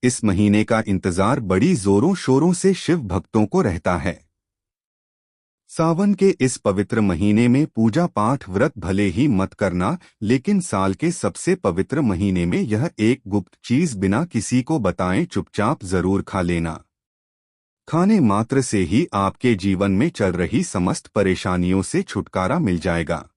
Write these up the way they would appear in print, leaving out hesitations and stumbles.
इस महीने का इंतजार बड़ी जोरों शोरों से शिव भक्तों को रहता है। सावन के इस पवित्र महीने में पूजा पाठ व्रत भले ही मत करना, लेकिन साल के सबसे पवित्र महीने में यह एक गुप्त चीज बिना किसी को बताएं चुपचाप जरूर खा लेना। खाने मात्र से ही आपके जीवन में चल रही समस्त परेशानियों से छुटकारा मिल जाएगा।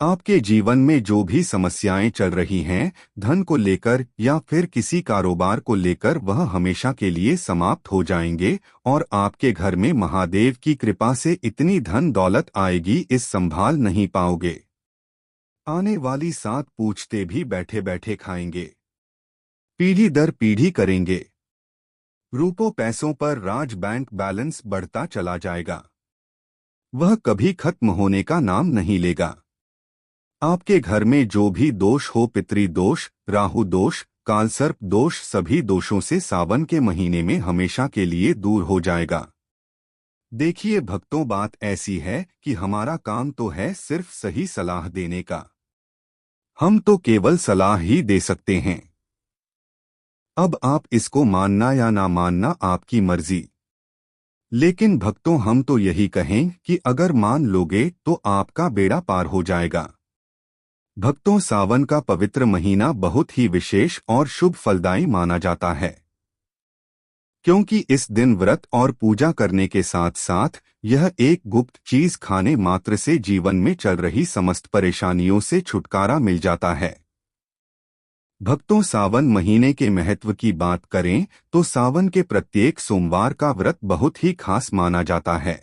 आपके जीवन में जो भी समस्याएं चल रही हैं, धन को लेकर या फिर किसी कारोबार को लेकर, वह हमेशा के लिए समाप्त हो जाएंगे और आपके घर में महादेव की कृपा से इतनी धन दौलत आएगी इस संभाल नहीं पाओगे। आने वाली 7 पूछते भी बैठे बैठे खाएंगे, पीढ़ी दर पीढ़ी करेंगे। रुपयों पैसों पर राज बैंक बैलेंस बढ़ता चला जाएगा, वह कभी खत्म होने का नाम नहीं लेगा। आपके घर में जो भी दोष हो, पितृ दोष, राहु दोष, कालसर्प दोष, सभी दोषों से सावन के महीने में हमेशा के लिए दूर हो जाएगा। देखिए भक्तों, बात ऐसी है कि हमारा काम तो है सिर्फ सही सलाह देने का। हम तो केवल सलाह ही दे सकते हैं। अब आप इसको मानना या ना मानना आपकी मर्जी। लेकिन भक्तों, हम तो यही कहें कि अगर मान लोगे तो आपका बेड़ा पार हो जाएगा। भक्तों, सावन का पवित्र महीना बहुत ही विशेष और शुभ फलदायी माना जाता है, क्योंकि इस दिन व्रत और पूजा करने के साथ साथ यह एक गुप्त चीज खाने मात्र से जीवन में चल रही समस्त परेशानियों से छुटकारा मिल जाता है। भक्तों, सावन महीने के महत्व की बात करें तो सावन के प्रत्येक सोमवार का व्रत बहुत ही खास माना जाता है।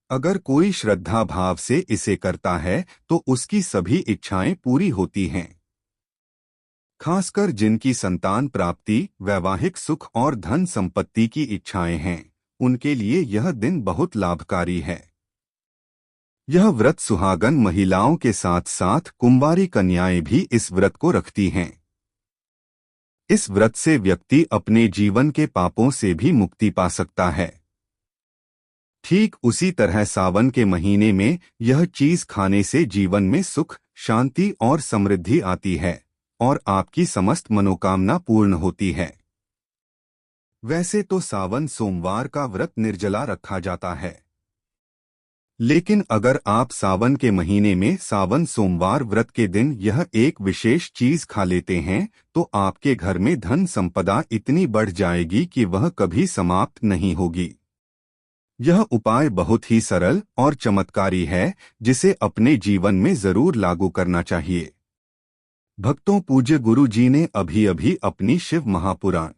अगर कोई श्रद्धा भाव से इसे करता है तो उसकी सभी इच्छाएं पूरी होती हैं। खासकर जिनकी संतान प्राप्ति, वैवाहिक सुख और धन संपत्ति की इच्छाएं हैं, उनके लिए यह दिन बहुत लाभकारी है। यह व्रत सुहागन महिलाओं के साथ साथ कुंवारी कन्याएं भी इस व्रत को रखती हैं। इस व्रत से व्यक्ति अपने जीवन के पापों से भी मुक्ति पा सकता है। ठीक उसी तरह सावन के महीने में यह चीज खाने से जीवन में सुख, शांति और समृद्धि आती है और आपकी समस्त मनोकामना पूर्ण होती है। वैसे तो सावन सोमवार का व्रत निर्जला रखा जाता है, लेकिन अगर आप सावन के महीने में सावन सोमवार व्रत के दिन यह एक विशेष चीज खा लेते हैं तो आपके घर में धन संपदा इतनी बढ़ जाएगी कि वह कभी समाप्त नहीं होगी। यह उपाय बहुत ही सरल और चमत्कारी है, जिसे अपने जीवन में जरूर लागू करना चाहिए। भक्तों, पूज्य गुरु जी ने अभी अभी अपनी शिव महापुराण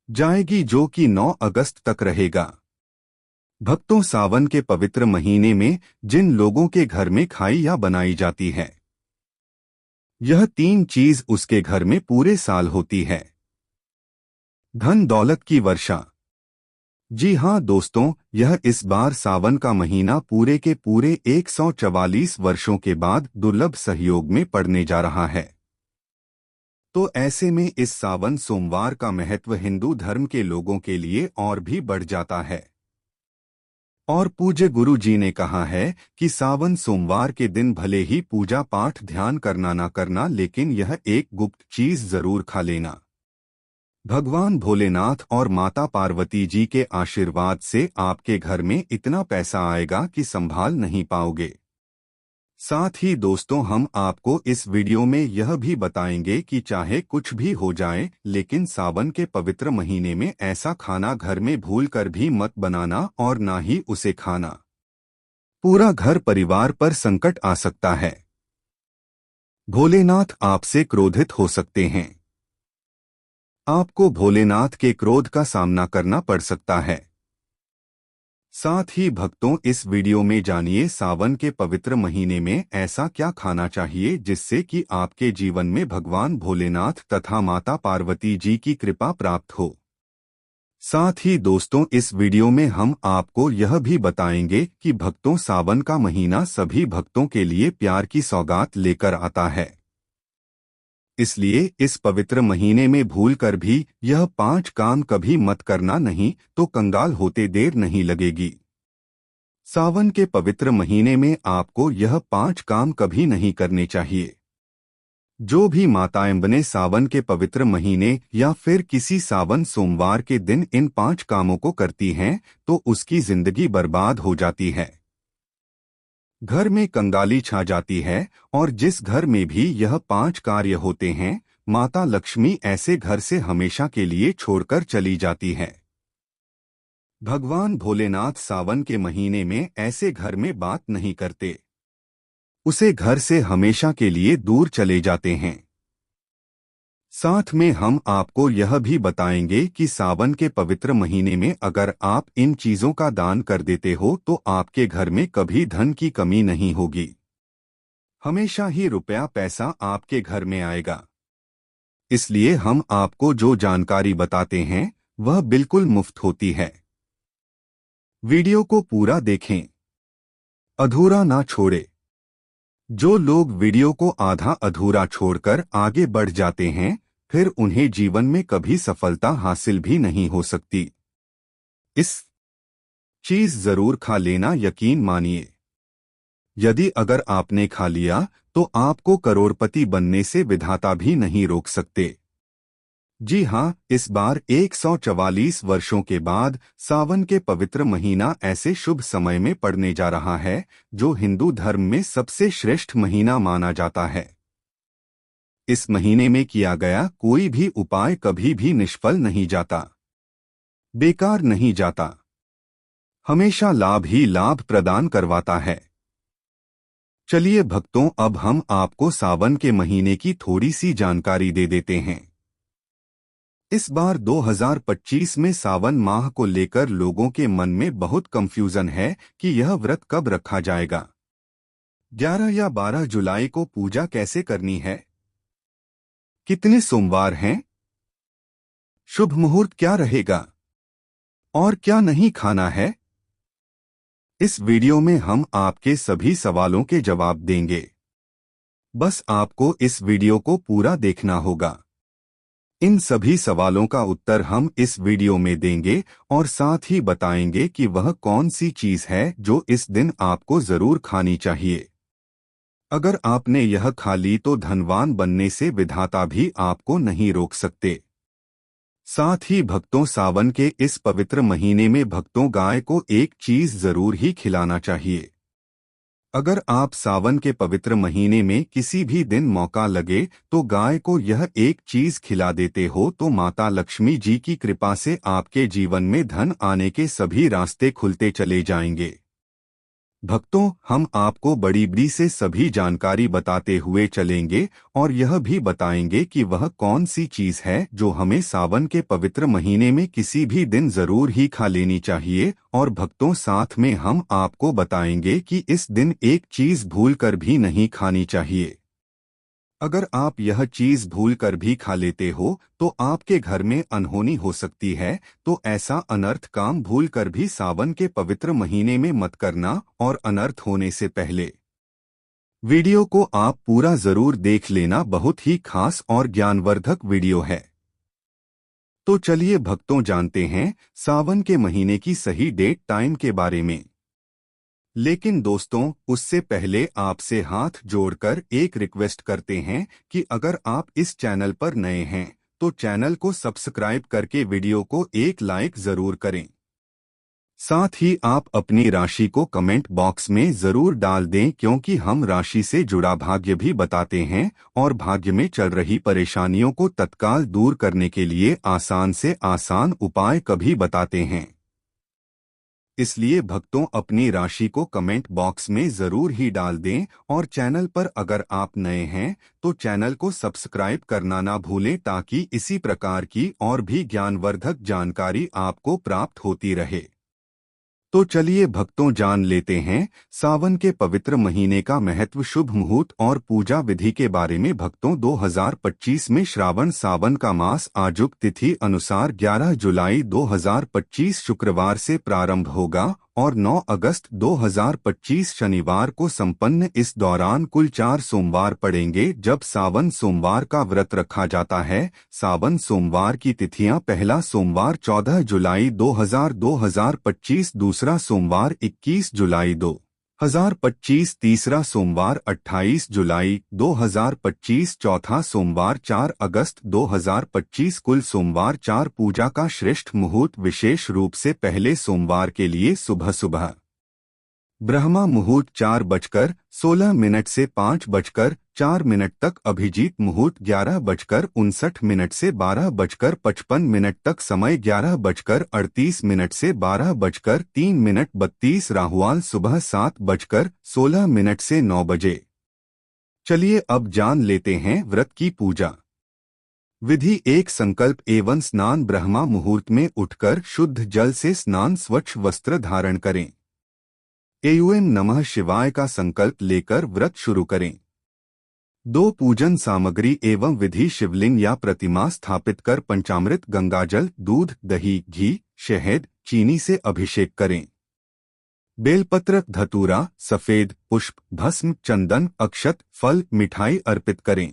जाएगी, जो कि 9 अगस्त तक रहेगा। भक्तों, सावन के पवित्र महीने में जिन लोगों के घर में खाई या बनाई जाती है, यह 3 चीज उसके घर में पूरे साल होती है। धन दौलत की वर्षा। जी हाँ दोस्तों, यह इस बार सावन का महीना पूरे के पूरे 144 वर्षों के बाद दुर्लभ सहयोग में पड़ने जा रहा है। तो ऐसे में इस सावन सोमवार का महत्व हिंदू धर्म के लोगों के लिए और भी बढ़ जाता है। और पूज्य गुरु जी ने कहा है कि सावन सोमवार के दिन भले ही पूजा पाठ ध्यान करना ना करना, लेकिन यह एक गुप्त चीज जरूर खा लेना। भगवान भोलेनाथ और माता पार्वती जी के आशीर्वाद से आपके घर में इतना पैसा आएगा कि संभाल नहीं पाओगे। साथ ही दोस्तों, हम आपको इस वीडियो में यह भी बताएंगे कि चाहे कुछ भी हो जाए, लेकिन सावन के पवित्र महीने में ऐसा खाना घर में भूलकर भी मत बनाना और ना ही उसे खाना। पूरा घर परिवार पर संकट आ सकता है। भोलेनाथ आपसे क्रोधित हो सकते हैं। आपको भोलेनाथ के क्रोध का सामना करना पड़ सकता है। साथ ही भक्तों, इस वीडियो में जानिए सावन के पवित्र महीने में ऐसा क्या खाना चाहिए जिससे कि आपके जीवन में भगवान भोलेनाथ तथा माता पार्वती जी की कृपा प्राप्त हो। साथ ही दोस्तों, इस वीडियो में हम आपको यह भी बताएंगे कि भक्तों, सावन का महीना सभी भक्तों के लिए प्यार की सौगात लेकर आता है। इसलिए इस पवित्र महीने में भूलकर भी यह 5 काम कभी मत करना, नहीं तो कंगाल होते देर नहीं लगेगी। सावन के पवित्र महीने में आपको यह 5 काम कभी नहीं करने चाहिए। जो भी माताएं बने सावन के पवित्र महीने या फिर किसी सावन सोमवार के दिन इन 5 कामों को करती हैं तो उसकी जिंदगी बर्बाद हो जाती है। घर में कंगाली छा जाती है और जिस घर में भी यह 5 कार्य होते हैं, माता लक्ष्मी ऐसे घर से हमेशा के लिए छोड़कर चली जाती है। भगवान भोलेनाथ सावन के महीने में ऐसे घर में बात नहीं करते, उसे घर से हमेशा के लिए दूर चले जाते हैं। साथ में हम आपको यह भी बताएंगे कि सावन के पवित्र महीने में अगर आप इन चीजों का दान कर देते हो तो आपके घर में कभी धन की कमी नहीं होगी, हमेशा ही रुपया पैसा आपके घर में आएगा। इसलिए हम आपको जो जानकारी बताते हैं वह बिल्कुल मुफ्त होती है। वीडियो को पूरा देखें, अधूरा ना छोड़े। जो लोग वीडियो को आधा अधूरा छोड़कर आगे बढ़ जाते हैं फिर उन्हें जीवन में कभी सफलता हासिल भी नहीं हो सकती। इस चीज जरूर खा लेना, यकीन मानिए। यदि अगर आपने खा लिया तो आपको करोड़पति बनने से विधाता भी नहीं रोक सकते। जी हाँ, इस बार 144 वर्षों के बाद सावन के पवित्र महीना ऐसे शुभ समय में पड़ने जा रहा है जो हिंदू धर्म में सबसे श्रेष्ठ महीना माना जाता है। इस महीने में किया गया कोई भी उपाय कभी भी निष्फल नहीं जाता, बेकार नहीं जाता, हमेशा लाभ ही लाभ प्रदान करवाता है। चलिए भक्तों, अब हम आपको सावन के महीने की थोड़ी सी जानकारी दे देते हैं। इस बार 2025 में सावन माह को लेकर लोगों के मन में बहुत कंफ्यूजन है कि यह व्रत कब रखा जाएगा। 11 या 12 जुलाई को पूजा कैसे करनी है, कितने सोमवार हैं, शुभ मुहूर्त क्या रहेगा और क्या नहीं खाना है। इस वीडियो में हम आपके सभी सवालों के जवाब देंगे। बस आपको इस वीडियो को पूरा देखना होगा। इन सभी सवालों का उत्तर हम इस वीडियो में देंगे और साथ ही बताएंगे कि वह कौन सी चीज है जो इस दिन आपको जरूर खानी चाहिए। अगर आपने यह खा ली तो धनवान बनने से विधाता भी आपको नहीं रोक सकते। साथ ही भक्तों, सावन के इस पवित्र महीने में भक्तों गाय को एक चीज जरूर ही खिलाना चाहिए। अगर आप सावन के पवित्र महीने में किसी भी दिन मौका लगे तो गाय को यह एक चीज खिला देते हो तो माता लक्ष्मी जी की कृपा से आपके जीवन में धन आने के सभी रास्ते खुलते चले जाएंगे। भक्तों, हम आपको बड़ी बड़ी से सभी जानकारी बताते हुए चलेंगे और यह भी बताएंगे कि वह कौन सी चीज है जो हमें सावन के पवित्र महीने में किसी भी दिन जरूर ही खा लेनी चाहिए। और भक्तों, साथ में हम आपको बताएंगे कि इस दिन एक चीज भूलकर भी नहीं खानी चाहिए। अगर आप यह चीज भूलकर भी खा लेते हो तो आपके घर में अनहोनी हो सकती है, तो ऐसा अनर्थ काम भूलकर भी सावन के पवित्र महीने में मत करना और अनर्थ होने से पहले वीडियो को आप पूरा जरूर देख लेना। बहुत ही खास और ज्ञानवर्धक वीडियो है। तो चलिए भक्तों, जानते हैं सावन के महीने की सही डेट टाइम के बारे में। लेकिन दोस्तों, उससे पहले आपसे हाथ जोड़कर एक रिक्वेस्ट करते हैं कि अगर आप इस चैनल पर नए हैं तो चैनल को सब्सक्राइब करके वीडियो को एक लाइक जरूर करें। साथ ही आप अपनी राशि को कमेंट बॉक्स में जरूर डाल दें, क्योंकि हम राशि से जुड़ा भाग्य भी बताते हैं और भाग्य में चल रही परेशानियों को तत्काल दूर करने के लिए आसान से आसान उपाय कभी बताते हैं। इसलिए भक्तों, अपनी राशि को कमेंट बॉक्स में जरूर ही डाल दें और चैनल पर अगर आप नए हैं तो चैनल को सब्सक्राइब करना ना भूलें, ताकि इसी प्रकार की और भी ज्ञानवर्धक जानकारी आपको प्राप्त होती रहे। तो चलिए भक्तों, जान लेते हैं सावन के पवित्र महीने का महत्व, शुभ मुहूर्त और पूजा विधि के बारे में। भक्तों, 2025 में श्रावण सावन का मास आजुक तिथि अनुसार 11 जुलाई 2025 शुक्रवार से प्रारंभ होगा और 9 अगस्त 2025 शनिवार को संपन्न। इस दौरान कुल 4 सोमवार पड़ेंगे जब सावन सोमवार का व्रत रखा जाता है। सावन सोमवार की तिथियां: पहला सोमवार 14 जुलाई 2025, दूसरा सोमवार 21 जुलाई 2025। 2025 तीसरा सोमवार 28 जुलाई 2025 चौथा सोमवार 4 अगस्त 2025 कुल सोमवार 4 पूजा का श्रेष्ठ मुहूर्त विशेष रूप से पहले सोमवार के लिए सुबह सुबह ब्रह्मा मुहूर्त 4:16 से 5:04 तक, अभिजीत मुहूर्त 11:59 से 12:55 तक, समय 11:38 से 12:03 32, राहुकाल सुबह 7:16 से 9 बजे। चलिए अब जान लेते हैं व्रत की पूजा विधि। एक संकल्प एवं स्नान। ब्रह्मा मुहूर्त में उठकर शुद्ध जल से स्नान, स्वच्छ वस्त्र धारण करें। एयूएम नमः शिवाय का संकल्प लेकर व्रत शुरू करें। 2 पूजन सामग्री एवं विधि। शिवलिंग या प्रतिमा स्थापित कर पंचामृत, गंगाजल, दूध, दही, घी, शहद, चीनी से अभिषेक करें। बेलपत्र, धतूरा, सफेद पुष्प, भस्म, चंदन, अक्षत, फल, मिठाई अर्पित करें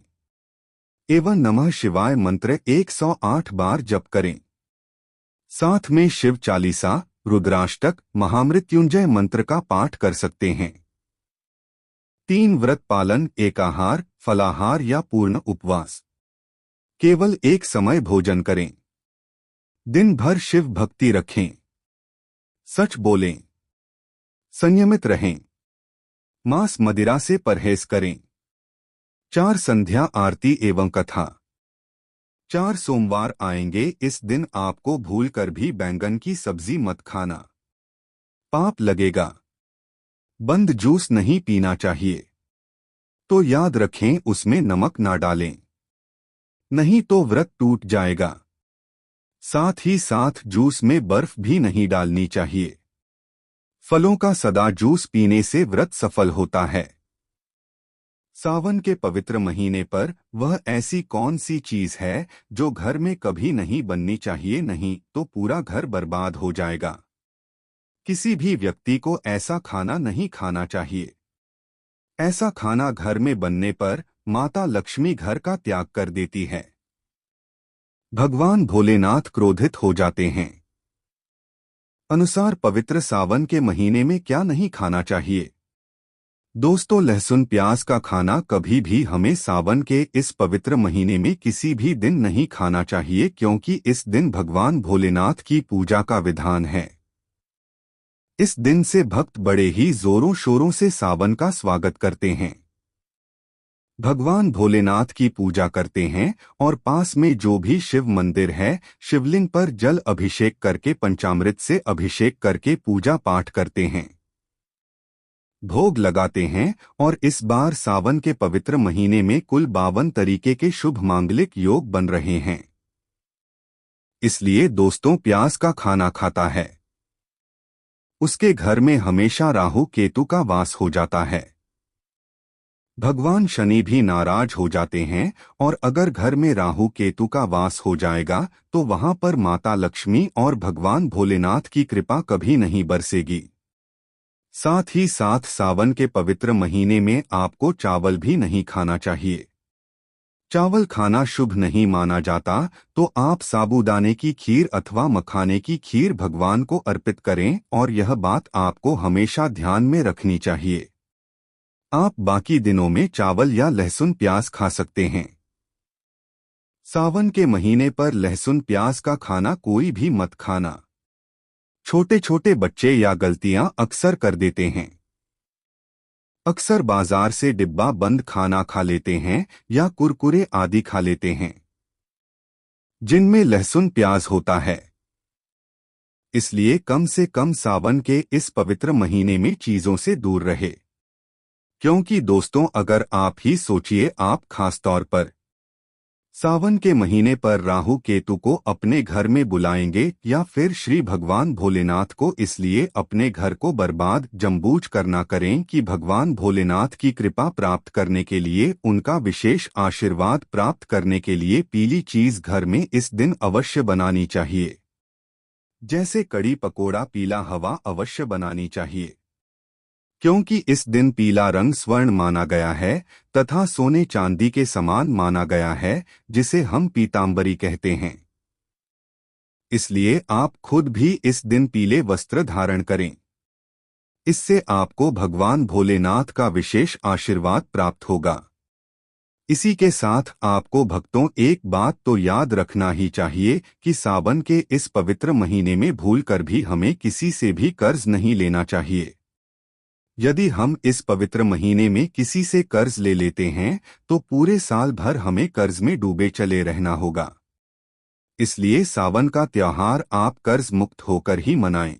एवं नमः शिवाय मंत्र 108 बार जप करें। साथ में शिव चालीसा, रुद्राष्टक, महामृत्युंजय मंत्र का पाठ कर सकते हैं। 3 व्रत पालन। एकाहार, फलाहार या पूर्ण उपवास। केवल एक समय भोजन करें। दिन भर शिव भक्ति रखें। सच बोलें। संयमित रहें। मांस मदिरा से परहेज करें। 4 संध्या आरती एवं कथा। 4 सोमवार आएंगे, इस दिन आपको भूलकर भी बैंगन की सब्जी मत खाना, पाप लगेगा। बंद जूस नहीं पीना चाहिए, तो याद रखें उसमें नमक ना डालें, नहीं तो व्रत टूट जाएगा। साथ ही साथ जूस में बर्फ भी नहीं डालनी चाहिए। फलों का सदा जूस पीने से व्रत सफल होता है। सावन के पवित्र महीने पर वह ऐसी कौन सी चीज है जो घर में कभी नहीं बननी चाहिए, नहीं तो पूरा घर बर्बाद हो जाएगा। किसी भी व्यक्ति को ऐसा खाना नहीं खाना चाहिए। ऐसा खाना घर में बनने पर माता लक्ष्मी घर का त्याग कर देती है। भगवान भोलेनाथ क्रोधित हो जाते हैं। अनुसार पवित्र सावन के महीने में क्या नहीं खाना चाहिए? दोस्तों, लहसुन प्याज का खाना कभी भी हमें सावन के इस पवित्र महीने में किसी भी दिन नहीं खाना चाहिए, क्योंकि इस दिन भगवान भोलेनाथ की पूजा का विधान है। इस दिन से भक्त बड़े ही जोरों शोरों से सावन का स्वागत करते हैं, भगवान भोलेनाथ की पूजा करते हैं और पास में जो भी शिव मंदिर है, शिवलिंग पर जल अभिषेक करके पंचामृत से अभिषेक करके पूजा पाठ करते हैं, भोग लगाते हैं। और इस बार सावन के पवित्र महीने में कुल 52 तरीके के शुभ मांगलिक योग बन रहे हैं। इसलिए दोस्तों, प्याज का खाना खाता है, उसके घर में हमेशा राहु केतु का वास हो जाता है। भगवान शनि भी नाराज हो जाते हैं, और अगर घर में राहु केतु का वास हो जाएगा तो वहां पर माता लक्ष्मी और भगवान भोलेनाथ की कृपा कभी नहीं बरसेगी। साथ ही साथ सावन के पवित्र महीने में आपको चावल भी नहीं खाना चाहिए। चावल खाना शुभ नहीं माना जाता, तो आप साबूदाने की खीर अथवा मखाने की खीर भगवान को अर्पित करें, और यह बात आपको हमेशा ध्यान में रखनी चाहिए। आप बाकी दिनों में चावल या लहसुन प्याज खा सकते हैं। सावन के महीने पर लहसुन प्याज का खाना कोई भी मत खाना। छोटे छोटे बच्चे या गलतियां अक्सर कर देते हैं। अक्सर बाजार से डिब्बा बंद खाना खा लेते हैं या कुरकुरे आदि खा लेते हैं, जिनमें लहसुन प्याज होता है। इसलिए कम से कम सावन के इस पवित्र महीने में चीजों से दूर रहे। क्योंकि दोस्तों, अगर आप ही सोचिए, आप खासतौर पर सावन के महीने पर राहु केतु को अपने घर में बुलाएंगे या फिर श्री भगवान भोलेनाथ को इसलिए अपने घर को बर्बाद जम्बूझ करना करें कि भगवान भोलेनाथ की कृपा प्राप्त करने के लिए, उनका विशेष आशीर्वाद प्राप्त करने के लिए पीली चीज घर में इस दिन अवश्य बनानी चाहिए। जैसे कड़ी पकोड़ा, पीला हवा अवश्य बनानी चाहिए, क्योंकि इस दिन पीला रंग स्वर्ण माना गया है तथा सोने चांदी के समान माना गया है, जिसे हम पीतांबरी कहते हैं। इसलिए आप खुद भी इस दिन पीले वस्त्र धारण करें। इससे आपको भगवान भोलेनाथ का विशेष आशीर्वाद प्राप्त होगा। इसी के साथ आपको भक्तों एक बात तो याद रखना ही चाहिए कि सावन के इस पवित्र महीने में भूलकर भी हमें किसी से भी कर्ज नहीं लेना चाहिए। यदि हम इस पवित्र महीने में किसी से कर्ज ले लेते हैं तो पूरे साल भर हमें कर्ज में डूबे चले रहना होगा। इसलिए सावन का त्योहार आप कर्ज मुक्त होकर ही मनाएं।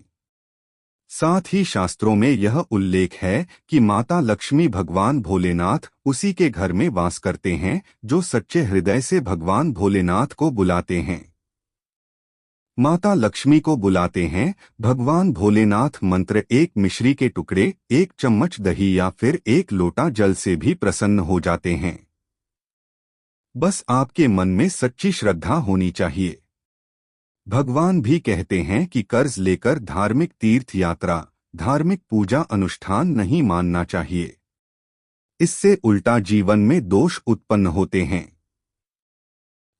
साथ ही शास्त्रों में यह उल्लेख है कि माता लक्ष्मी भगवान भोलेनाथ उसी के घर में वास करते हैं जो सच्चे हृदय से भगवान भोलेनाथ को बुलाते हैं। माता लक्ष्मी को बुलाते हैं भगवान भोलेनाथ मंत्र एक मिश्री के टुकड़े, एक चम्मच दही या फिर एक लोटा जल से भी प्रसन्न हो जाते हैं। बस आपके मन में सच्ची श्रद्धा होनी चाहिए। भगवान भी कहते हैं कि कर्ज लेकर धार्मिक तीर्थ यात्रा, धार्मिक पूजा अनुष्ठान नहीं मानना चाहिए। इससे उल्टा जीवन में दोष उत्पन्न होते हैं।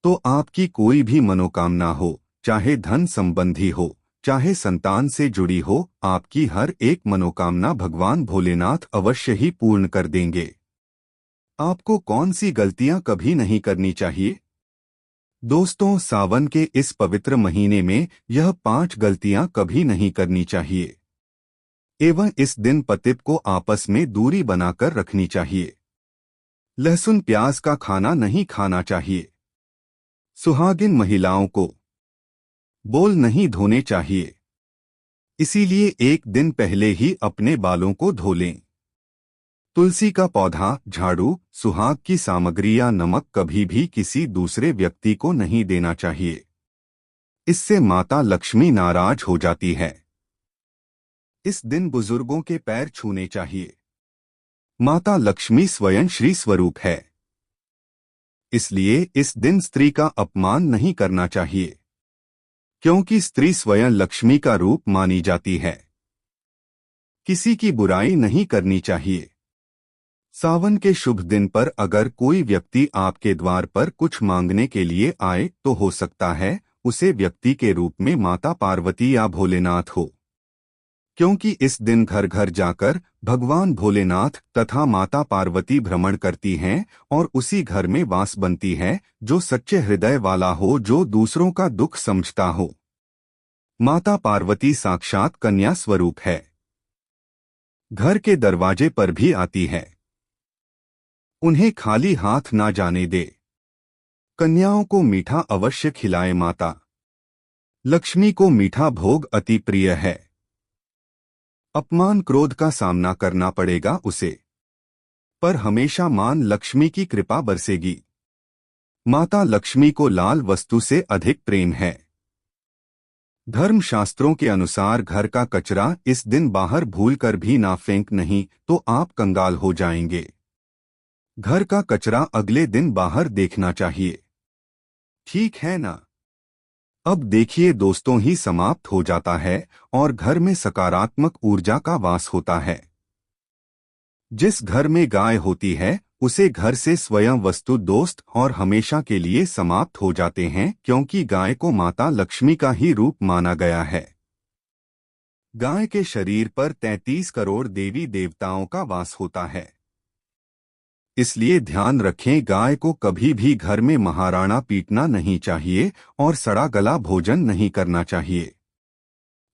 तो आपकी कोई भी मनोकामना हो, चाहे धन संबंधी हो, चाहे संतान से जुड़ी हो, आपकी हर एक मनोकामना भगवान भोलेनाथ अवश्य ही पूर्ण कर देंगे। आपको कौन सी गलतियां कभी नहीं करनी चाहिए? दोस्तों, सावन के इस पवित्र महीने में यह 5 गलतियां कभी नहीं करनी चाहिए एवं इस दिन पतित को आपस में दूरी बनाकर रखनी चाहिए। लहसुन प्याज का खाना नहीं खाना चाहिए। सुहागिन महिलाओं को बोल नहीं धोने चाहिए। इसीलिए एक दिन पहले ही अपने बालों को धो लें। तुलसी का पौधा, झाड़ू, सुहाग की सामग्री या नमक कभी भी किसी दूसरे व्यक्ति को नहीं देना चाहिए। इससे माता लक्ष्मी नाराज हो जाती है। इस दिन बुजुर्गों के पैर छूने चाहिए। माता लक्ष्मी स्वयं श्री स्वरूप है। इसलिए इस दिन स्त्री का अपमान नहीं करना चाहिए, क्योंकि स्त्री स्वयं लक्ष्मी का रूप मानी जाती है। किसी की बुराई नहीं करनी चाहिए। सावन के शुभ दिन पर अगर कोई व्यक्ति आपके द्वार पर कुछ मांगने के लिए आए तो हो सकता है उसे व्यक्ति के रूप में माता पार्वती या भोलेनाथ हो, क्योंकि इस दिन घर घर जाकर भगवान भोलेनाथ तथा माता पार्वती भ्रमण करती हैं और उसी घर में वास बनती है जो सच्चे हृदय वाला हो, जो दूसरों का दुख समझता हो। माता पार्वती साक्षात कन्या स्वरूप है। घर के दरवाजे पर भी आती है। उन्हें खाली हाथ ना जाने दे। कन्याओं को मीठा अवश्य खिलाए। माता लक्ष्मी को मीठा भोग अति प्रिय है। अपमान क्रोध का सामना करना पड़ेगा उसे, पर हमेशा मान लक्ष्मी की कृपा बरसेगी। माता लक्ष्मी को लाल वस्तु से अधिक प्रेम है। धर्मशास्त्रों के अनुसार घर का कचरा इस दिन बाहर भूलकर भी ना फेंक, नहीं तो आप कंगाल हो जाएंगे। घर का कचरा अगले दिन बाहर देखना चाहिए। ठीक है ना? अब देखिए दोस्तों, ही समाप्त हो जाता है और घर में सकारात्मक ऊर्जा का वास होता है। जिस घर में गाय होती है उसे घर से स्वयं वस्तु दोस्त और हमेशा के लिए समाप्त हो जाते हैं, क्योंकि गाय को माता लक्ष्मी का ही रूप माना गया है। गाय के शरीर पर 33 करोड़ देवी देवताओं का वास होता है। इसलिए ध्यान रखें, गाय को कभी भी घर में महाराणा पीटना नहीं चाहिए और सड़ा गला भोजन नहीं करना चाहिए।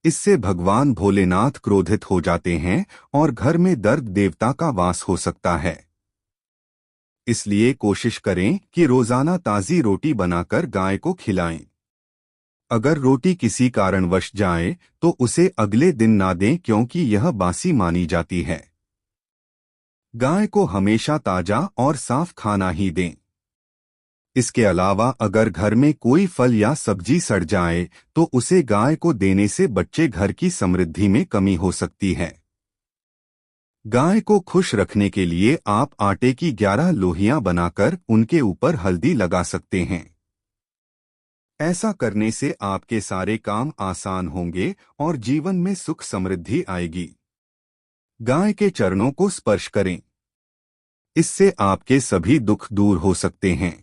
इससे भगवान भोलेनाथ क्रोधित हो जाते हैं और घर में दर्द देवता का वास हो सकता है। इसलिए कोशिश करें कि रोजाना ताज़ी रोटी बनाकर गाय को खिलाएं। अगर रोटी किसी कारणवश जाए तो उसे अगले दिन ना दें, क्योंकि यह बासी मानी जाती है। गाय को हमेशा ताजा और साफ खाना ही दें। इसके अलावा अगर घर में कोई फल या सब्जी सड़ जाए तो उसे गाय को देने से बच्चे घर की समृद्धि में कमी हो सकती है। गाय को खुश रखने के लिए आप आटे की 11 लोहियां बनाकर उनके ऊपर हल्दी लगा सकते हैं। ऐसा करने से आपके सारे काम आसान होंगे और जीवन में सुख समृद्धि आएगी। गाय के चरणों को स्पर्श करें। इससे आपके सभी दुख दूर हो सकते हैं।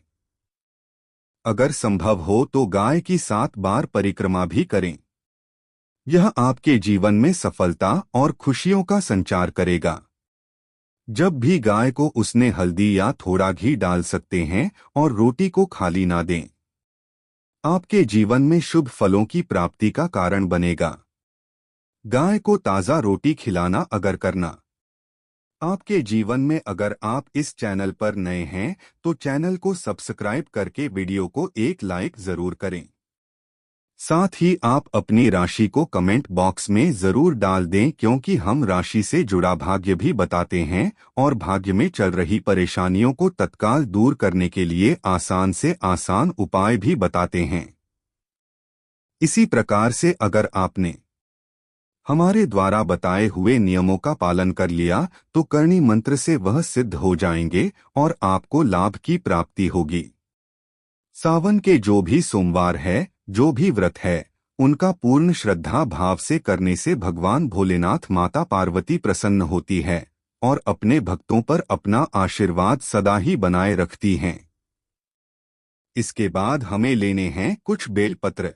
अगर संभव हो तो गाय की 7 बार परिक्रमा भी करें। यह आपके जीवन में सफलता और खुशियों का संचार करेगा। जब भी गाय को उसने हल्दी या थोड़ा घी डाल सकते हैं और रोटी को खाली ना दें। आपके जीवन में शुभ फलों की प्राप्ति का कारण बनेगा। गाय को ताज़ा रोटी खिलाना अगर करना आपके जीवन में, अगर आप इस चैनल पर नए हैं तो चैनल को सब्सक्राइब करके वीडियो को एक लाइक जरूर करें। साथ ही आप अपनी राशि को कमेंट बॉक्स में जरूर डाल दें, क्योंकि हम राशि से जुड़ा भाग्य भी बताते हैं और भाग्य में चल रही परेशानियों को तत्काल दूर करने के लिए आसान से आसान उपाय भी बताते हैं। इसी प्रकार से अगर आपने हमारे द्वारा बताए हुए नियमों का पालन कर लिया तो करणी मंत्र से वह सिद्ध हो जाएंगे और आपको लाभ की प्राप्ति होगी। सावन के जो भी सोमवार है, जो भी व्रत है, उनका पूर्ण श्रद्धा भाव से करने से भगवान भोलेनाथ माता पार्वती प्रसन्न होती है और अपने भक्तों पर अपना आशीर्वाद सदा ही बनाए रखती हैं। इसके बाद हमें लेने हैं कुछ बेलपत्र।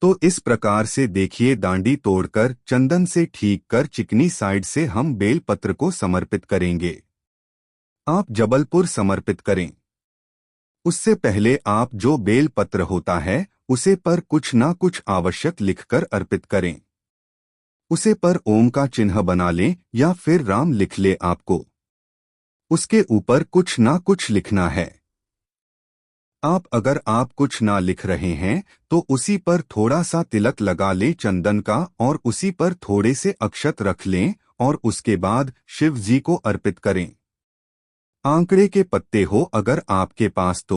तो इस प्रकार से देखिए, डांडी तोड़कर चंदन से ठीक कर चिकनी साइड से हम बेलपत्र को समर्पित करेंगे। आप जबलपुर समर्पित करें। उससे पहले आप जो बेलपत्र होता है उसे पर कुछ ना कुछ आवश्यक लिखकर अर्पित करें। उसे पर ओम का चिन्ह बना लें या फिर राम लिख ले। आपको उसके ऊपर कुछ ना कुछ लिखना है। अगर आप कुछ ना लिख रहे हैं तो उसी पर थोड़ा सा तिलक लगा लें चंदन का और उसी पर थोड़े से अक्षत रख लें और उसके बाद शिव जी को अर्पित करें। आंकड़े के पत्ते हो अगर आपके पास तो